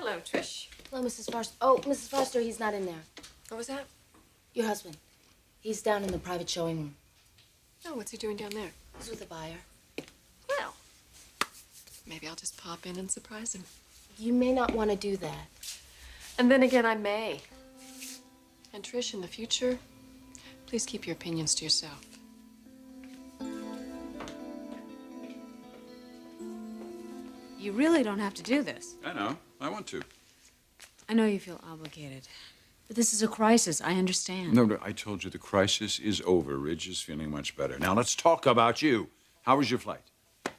Hello, Trish. Hello, Mrs. Foster. Oh, Mrs. Foster, he's not in there. What was that? Your husband. He's down in the private showing room. Oh, what's he doing down there? He's with a buyer. Well, maybe I'll just pop in and surprise him. You may not want to do that. And then again, I may. And Trish, in the future, please keep your opinions to yourself. You really don't have to do this. I know. I want to. I know you feel obligated. But this is a crisis. I understand. No, I told you the crisis is over. Ridge is feeling much better. Now, let's talk about you. How was your flight? It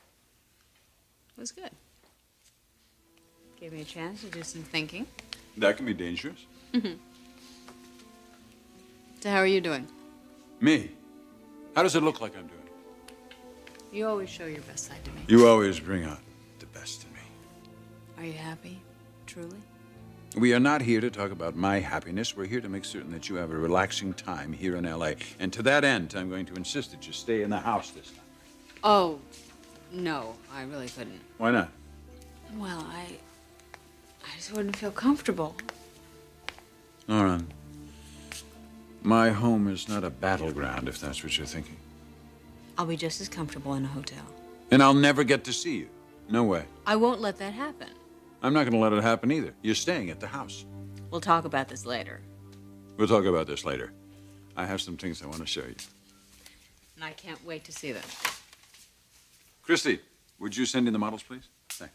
was good. Gave me a chance to do some thinking. That can be dangerous. So how are you doing? Me? How does it look like I'm doing? You always show your best side to me. You always bring out the best in me. Are you happy? Truly? We are not here to talk about my happiness. We're here to make certain that you have a relaxing time here in L.A. And to that end, I'm going to insist that you stay in the house this time. Oh, no, I really couldn't. Why not? Well, I just wouldn't feel comfortable. Nora, my home is not a battleground, if that's what you're thinking. I'll be just as comfortable in a hotel. And I'll never get to see you. No way. I won't let that happen. I'm not going to let it happen either. You're staying at the house. We'll talk about this later. We'll talk about this later. I have some things I want to show you. And I can't wait to see them. Christy, would you send in the models, please? Thanks.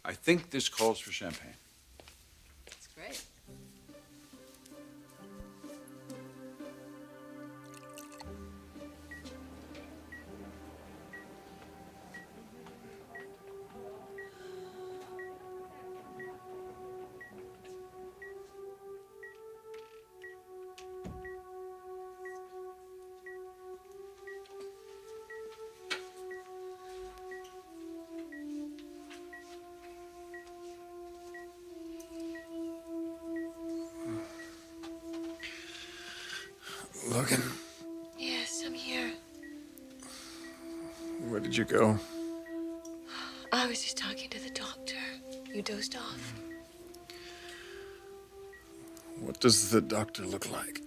I think this calls for champagne. That's great. Logan, Yes, I'm here. where did you go? I was just talking to the doctor. You dozed off. What does the doctor look like?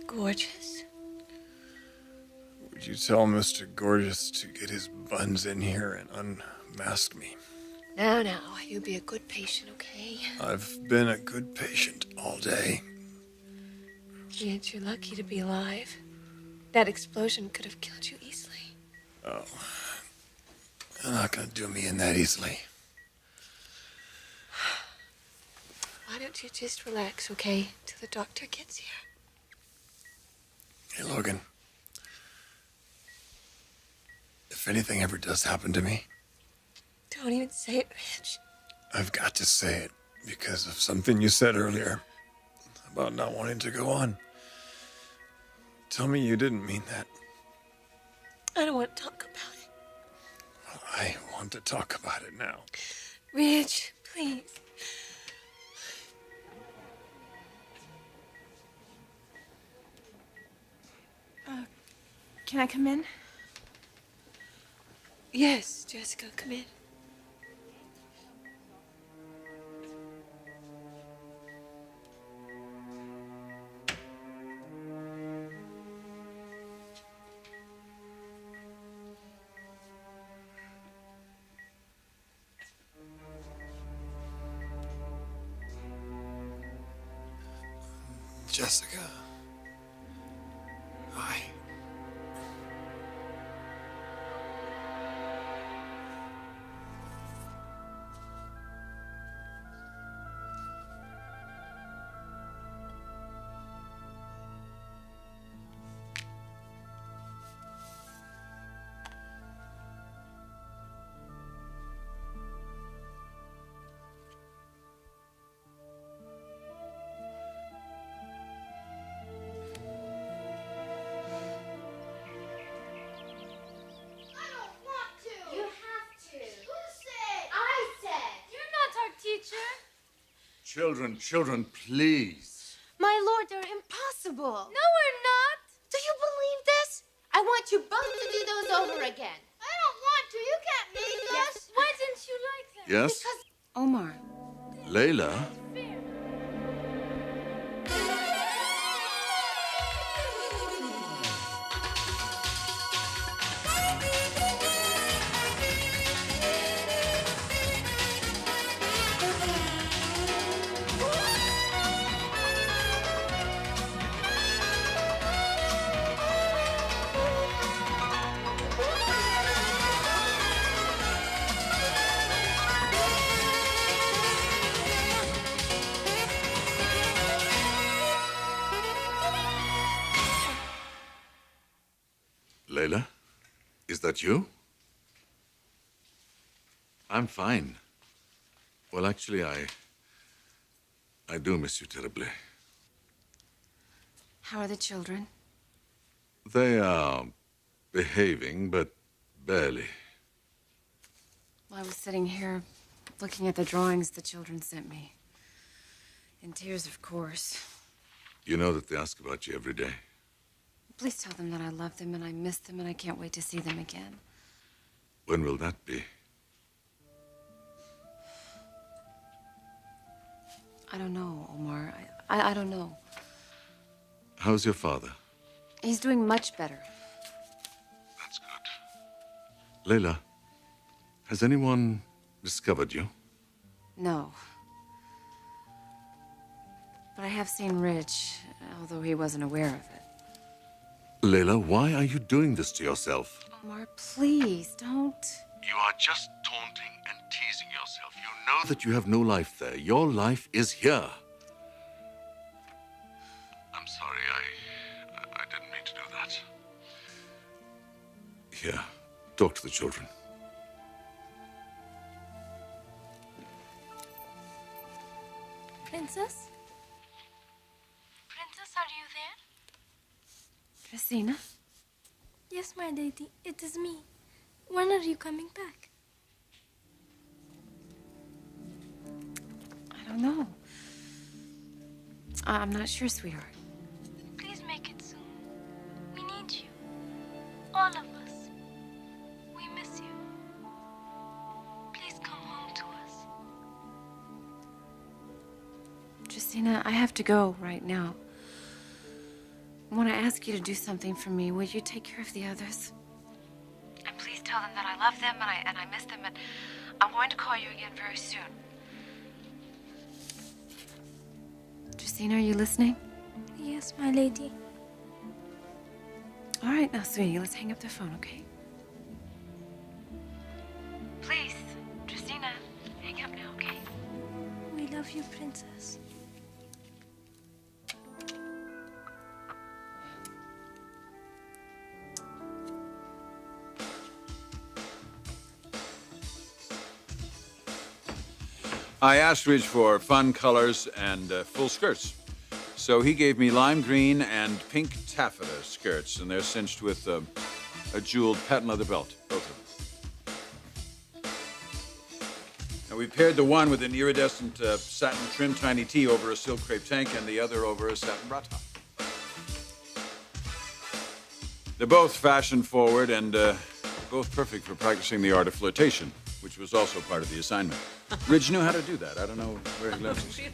Gorgeous. Would you tell Mr. Gorgeous to get his buns in here and unmask me? Now, you be a good patient, okay? I've been a good patient all day. Yet you're lucky to be alive. That explosion could have killed you easily. Oh, you're not gonna do me in that easily. Why don't you just relax, okay? Till the doctor gets here. Hey, Logan. If anything ever does happen to me, Don't even say it, Rich. I've got to say it because of something you said earlier about not wanting to go on. Tell me you didn't mean that. I don't want to talk about it. I want to talk about it now. Rich, please. Can I come in? Yes, Jessica, come in. Jessica. Hi. Children, please. My lord, they're impossible. No, we're not. Do you believe this? I want you both to do those over again. I don't want to. You can't make us. Why didn't you like them? Yes? Omar. Layla? Layla? Is that you? I'm fine. Well, actually, I do miss you terribly. How are the children? They are behaving, but barely. Well, I was sitting here looking at the drawings the children sent me. In tears, of course. You know that they ask about you every day. Please tell them that I love them and I miss them and I can't wait to see them again. When will that be? I don't know, Omar. I don't know. How's your father? He's doing much better. That's good. Layla, has anyone discovered you? No. But I have seen Rich, although he wasn't aware of it. Layla, why are you doing this to yourself? Omar, please, don't. You are just taunting and teasing yourself. You know that you have no life there. Your life is here. I'm sorry, I didn't mean to do that. Here, talk to the children. Princess? Princess, are you there? Christina? Yes, my lady, it is me. When are you coming back? I don't know. I'm not sure, sweetheart. Please make it soon. We need you. All of us. We miss you. Please come home to us. Christina, I have to go right now. I want to ask you to do something for me. Will you take care of the others? And please tell them that I love them and I miss them, and I'm going to call you again very soon. Christina, are you listening? Yes, my lady. All right, now, sweetie, let's hang up the phone, okay? Please, Christina, hang up now, okay? We love you, Princess. I asked Ridge for fun colors and full skirts. So he gave me lime green and pink taffeta skirts, and they're cinched with a jeweled patent leather belt, both of them. Now, we paired the one with an iridescent satin trim tiny tee over a silk crepe tank and the other over a satin bra top. They're both fashion-forward and both perfect for practicing the art of flirtation, which was also part of the assignment. Ridge knew how to do that. I don't know where he left it.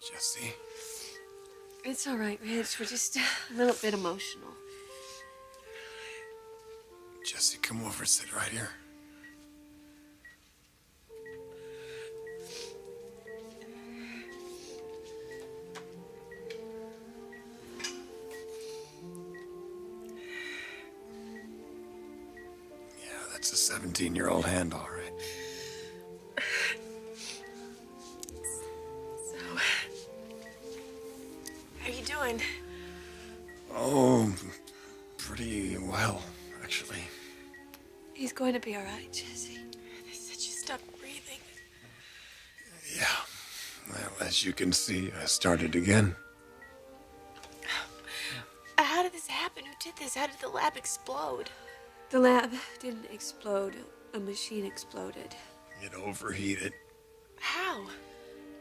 Jesse, It's all right, Ridge. We're just a little bit emotional. Jesse, come over, sit right here. Yeah, that's a 17-year-old hand, all right. How are you doing? Oh, pretty well, actually. He's going to be all right, Jesse. They said you stopped breathing. Yeah. As you can see, I started again. How did this happen? Who did this? How did the lab explode? The lab didn't explode. A machine exploded. It overheated. How?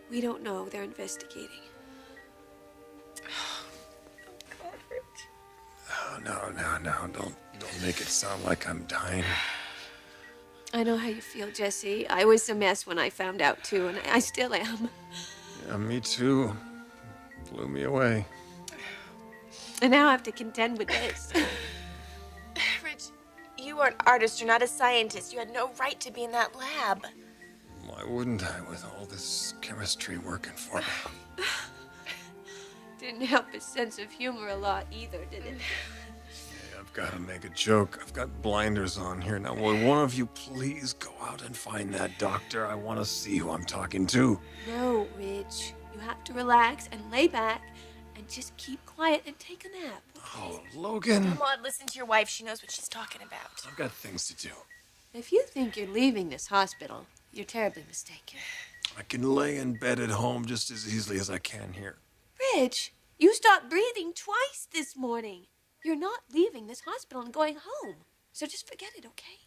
We don't know. They're investigating. Oh, no. Don't make it sound like I'm dying. I know how you feel, Jesse. I was a mess when I found out, too, and I still am. Yeah, me too. Blew me away. And now I have to contend with this. Rich, you are an artist. You're not a scientist. You had no right to be in that lab. Why wouldn't I with all this chemistry working for me? Didn't help his sense of humor a lot either, did it? Hey, I've got to make a joke. I've got blinders on here. Now, will one of you please go out and find that doctor? I want to see who I'm talking to. No, Rich. You have to relax and lay back and just keep quiet and take a nap. Oh, Logan. Come on, listen to your wife. She knows what she's talking about. I've got things to do. If you think you're leaving this hospital, you're terribly mistaken. I can lay in bed at home just as easily as I can here. Rich, you stopped breathing twice this morning. You're not leaving this hospital and going home. So just forget it, okay?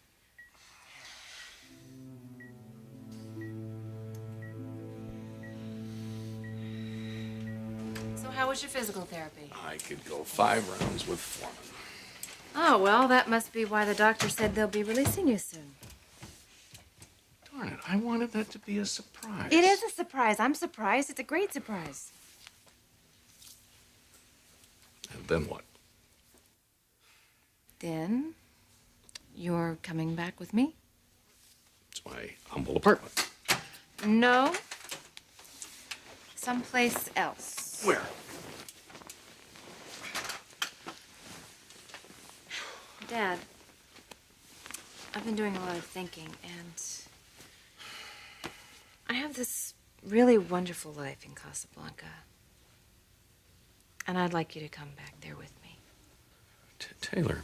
So how was your physical therapy? I could go 5 rounds with Foreman. Oh, well, that must be why the doctor said they'll be releasing you soon. Darn it, I wanted that to be a surprise. It is a surprise. I'm surprised. It's a great surprise. And then what? Then you're coming back with me? It's my humble apartment. No. Someplace else. Where? Dad, I've been doing a lot of thinking, and I have this really wonderful life in Casablanca. And I'd like you to come back there with me. Taylor,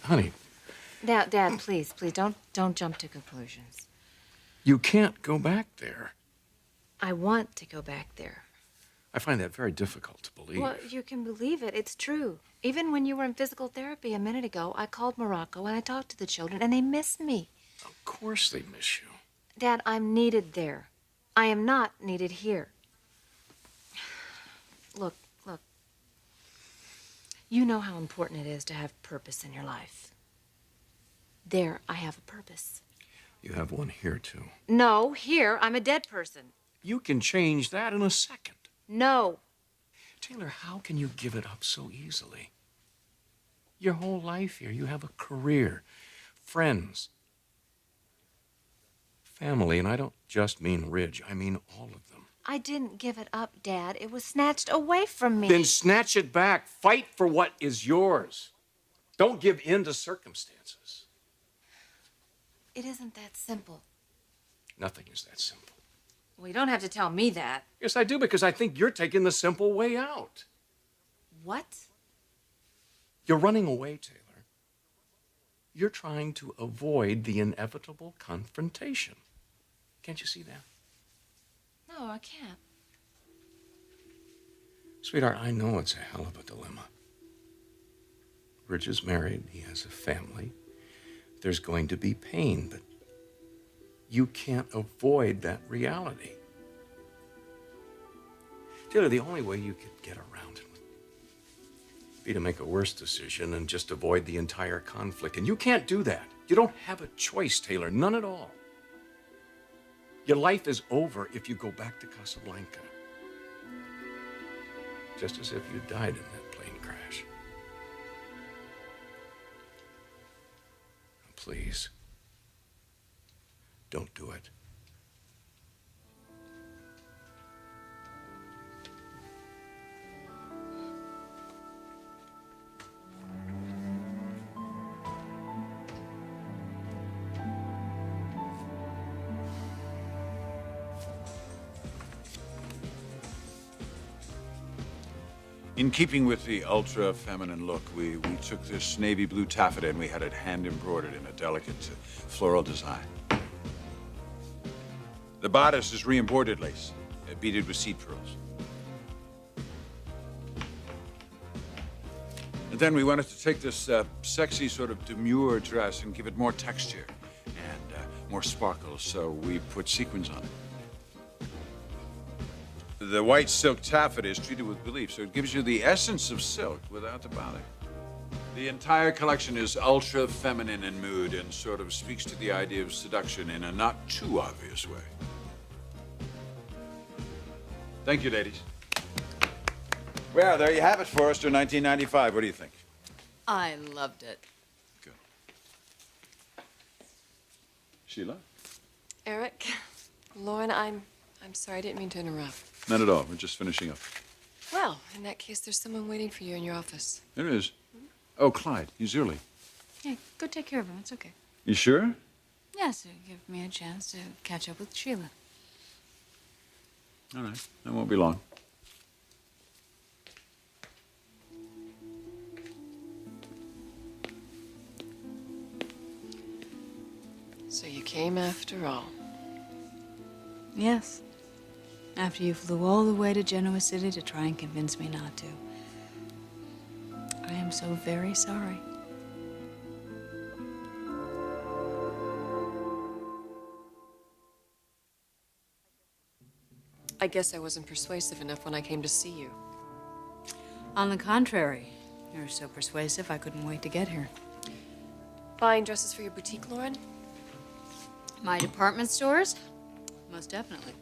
honey. Dad, please, don't jump to conclusions. You can't go back there. I want to go back there. I find that very difficult to believe. Well, you can believe it. It's true. Even when you were in physical therapy a minute ago, I called Morocco and I talked to the children, and they miss me. Of course they miss you. Dad, I'm needed there. I am not needed here. Look. You know how important it is to have purpose in your life. There, I have a purpose. You have one here, too. No, here, I'm a dead person. You can change that in a second. No. Taylor, how can you give it up so easily? Your whole life here, you have a career, friends, family, and I don't just mean Ridge, I mean all of them. I didn't give it up, Dad. It was snatched away from me. Then snatch it back. Fight for what is yours. Don't give in to circumstances. It isn't that simple. Nothing is that simple. Well, you don't have to tell me that. Yes, I do, because I think you're taking the simple way out. What? You're running away, Taylor. You're trying to avoid the inevitable confrontation. Can't you see that? No, I can't. Sweetheart, I know it's a hell of a dilemma. Ridge is married. He has a family. There's going to be pain, but you can't avoid that reality. Taylor, the only way you could get around it would be to make a worse decision and just avoid the entire conflict. And you can't do that. You don't have a choice, Taylor. None at all. Your life is over if you go back to Casablanca. Just as if you died in that plane crash. Please, don't do it. In keeping with the ultra-feminine look, we took this navy blue taffeta and we had it hand-embroidered in a delicate floral design. The bodice is re-embroidered lace. beaded with seed pearls. And then we wanted to take this sexy sort of demure dress and give it more texture and more sparkle, so we put sequins on it. The white silk taffeta is treated with relief, so it gives you the essence of silk without the bother. The entire collection is ultra feminine in mood and sort of speaks to the idea of seduction in a not too obvious way. Thank you, ladies. Well, there you have it, Forrester, 1995. What do you think? I loved it. Good. Sheila? Eric, Lauren, I'm sorry. I didn't mean to interrupt. Not at all. We're just finishing up. Well, in that case, there's someone waiting for you in your office. There is. Oh, Clyde. He's early. Yeah, go take care of him. It's okay. You sure? Yes, it'll give me a chance to catch up with Sheila. All right. That won't be long. So you came after all. Yes. After you flew all the way to Genoa City to try and convince me not to. I am so very sorry. I guess I wasn't persuasive enough when I came to see you. On the contrary, you're so persuasive I couldn't wait to get here. Buying dresses for your boutique, Lauren? My department stores? Most definitely.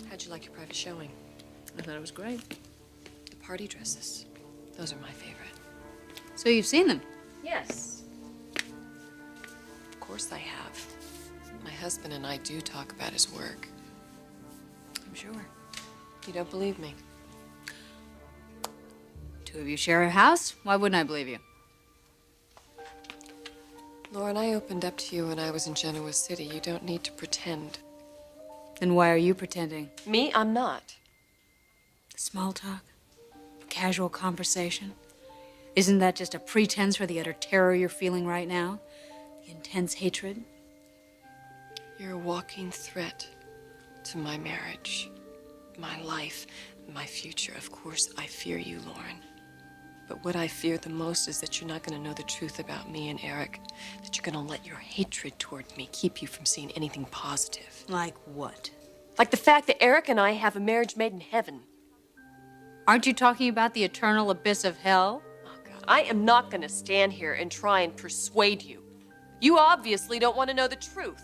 How'd you like your private showing? I thought it was great. The party dresses. Those are my favorite. So you've seen them? Yes. Of course I have. My husband and I do talk about his work. I'm sure. You don't believe me? Two of you share a house? Why wouldn't I believe you? Lauren, I opened up to you when I was in Genoa City. You don't need to pretend. Then why are you pretending? Me? I'm not. Small talk? Casual conversation? Isn't that just a pretense for the utter terror you're feeling right now? The intense hatred? You're a walking threat to my marriage, my life, my future. Of course, I fear you, Lauren. But what I fear the most is that you're not going to know the truth about me and Eric. That you're going to let your hatred toward me keep you from seeing anything positive. Like what? Like the fact that Eric and I have a marriage made in heaven. Aren't you talking about the eternal abyss of hell? Oh, God. I am not going to stand here and try and persuade you. You obviously don't want to know the truth.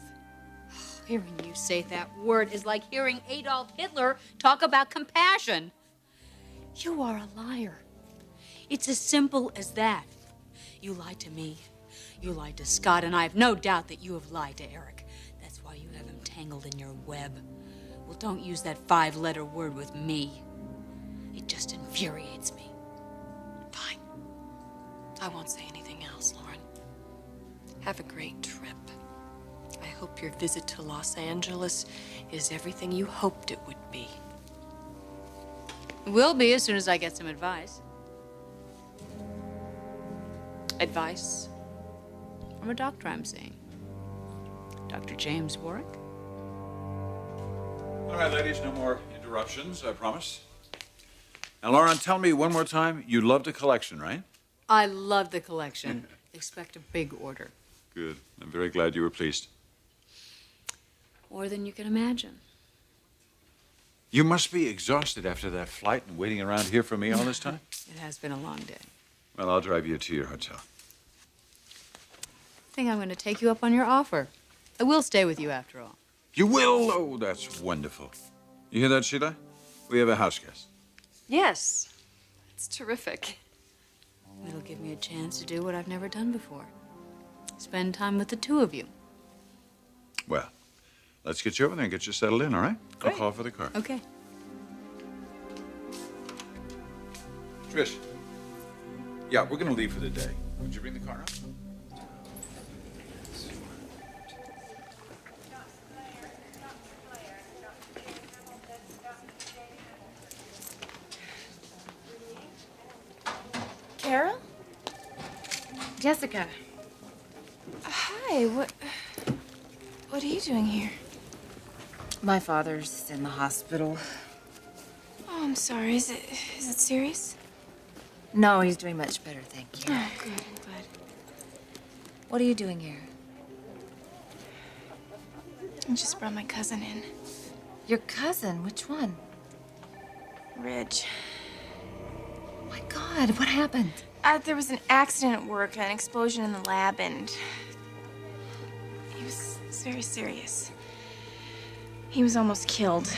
Hearing you say that word is like hearing Adolf Hitler talk about compassion. You are a liar. It's as simple as that. You lied to me. You lied to Scott, and I have no doubt that you have lied to Eric. That's why you have him tangled in your web. Well, don't use that 5-letter word with me. It just infuriates me. Fine. I won't say anything else, Lauren. Have a great trip. I hope your visit to Los Angeles is everything you hoped it would be. It will be as soon as I get some advice. Advice? From a doctor I'm seeing. Dr. James Warwick. All right, ladies, no more interruptions, I promise. Now, Lauren, tell me one more time, you love the collection, right? I love the collection. Expect a big order. Good. I'm very glad you were pleased. More than you can imagine. You must be exhausted after that flight and waiting around here for me all this time? It has been a long day. Well, I'll drive you to your hotel. I think I'm going to take you up on your offer. I will stay with you after all. You will? Oh, that's wonderful. You hear that, Sheila? We have a house guest. Yes. It's terrific. It'll give me a chance to do what I've never done before. Spend time with the two of you. Well, let's get you over there and get you settled in, all right? Great. I'll call for the car. Okay. Trish. Yeah, we're going to leave for the day. Would you bring the car up? Carol? Jessica. Hi, what are you doing here? My father's in the hospital. Oh, I'm sorry. Is it serious? No, he's doing much better, thank you. Oh, good. I'm glad. What are you doing here? I just brought my cousin in. Your cousin? Which one? Ridge. Oh my God, what happened? There was an accident at work, an explosion in the lab, and he was very serious. He was almost killed.